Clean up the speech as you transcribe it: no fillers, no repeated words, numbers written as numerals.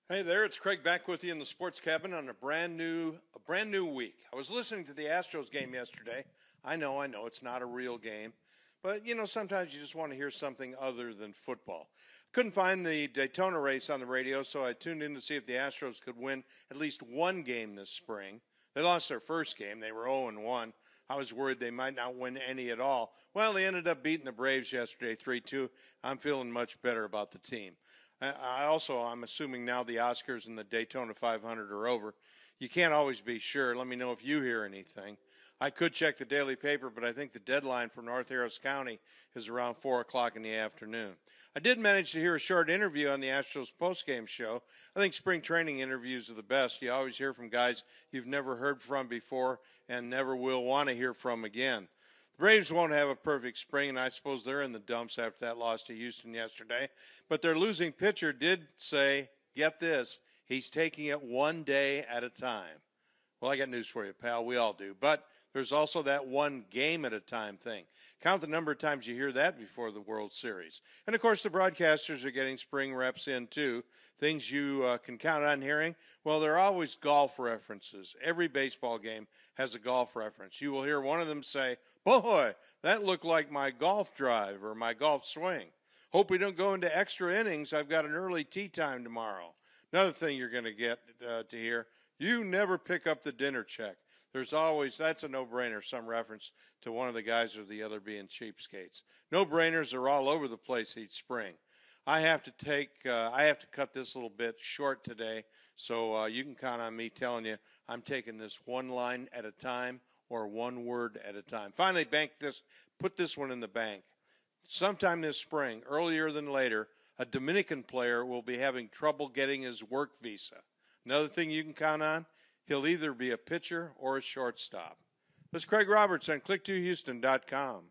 Hey there, it's Craig back with you in the sports cabin on a brand new week. I was listening to the Astros game yesterday. I know, it's not a real game, but sometimes you just want to hear something other than football. Couldn't find the Daytona race on the radio, so I tuned in to see if the Astros could win at least one game this spring. They lost their first game. They were 0-1. I was worried they might not win any at all. Well, they ended up beating the Braves yesterday 3-2. I'm feeling much better about the team. I'm assuming now the Oscars and the Daytona 500 are over. You can't always be sure. Let me know if you hear anything. I could check the daily paper, but I think the deadline for North Harris County is around 4 o'clock in the afternoon. I did manage to hear a short interview on the Astros postgame show. I think spring training interviews are the best. You always hear from guys you've never heard from before and never will want to hear from again. The Braves won't have a perfect spring, and I suppose they're in the dumps after that loss to Houston yesterday. But their losing pitcher did say, get this, he's taking it one day at a time. Well, I got news for you, pal. We all do. But there's also that one game at a time thing. Count the number of times you hear that before the World Series. And, of course, the broadcasters are getting spring reps in, too. Things you can count on hearing. Well, there are always golf references. Every baseball game has a golf reference. You will hear one of them say, boy, that looked like my golf drive or my golf swing. Hope we don't go into extra innings. I've got an early tee time tomorrow. Another thing you're going to get to hear, you never pick up the dinner check. There's always, that's a no-brainer, some reference to one of the guys or the other being cheapskates. No-brainers are all over the place each spring. I have to cut this a little bit short today, so you can count on me telling you I'm taking this one line at a time or one word at a time. Finally, put this one in the bank. Sometime this spring, earlier than later, a Dominican player will be having trouble getting his work visa. Another thing you can count on, he'll either be a pitcher or a shortstop. This is Craig Roberts on click2houston.com.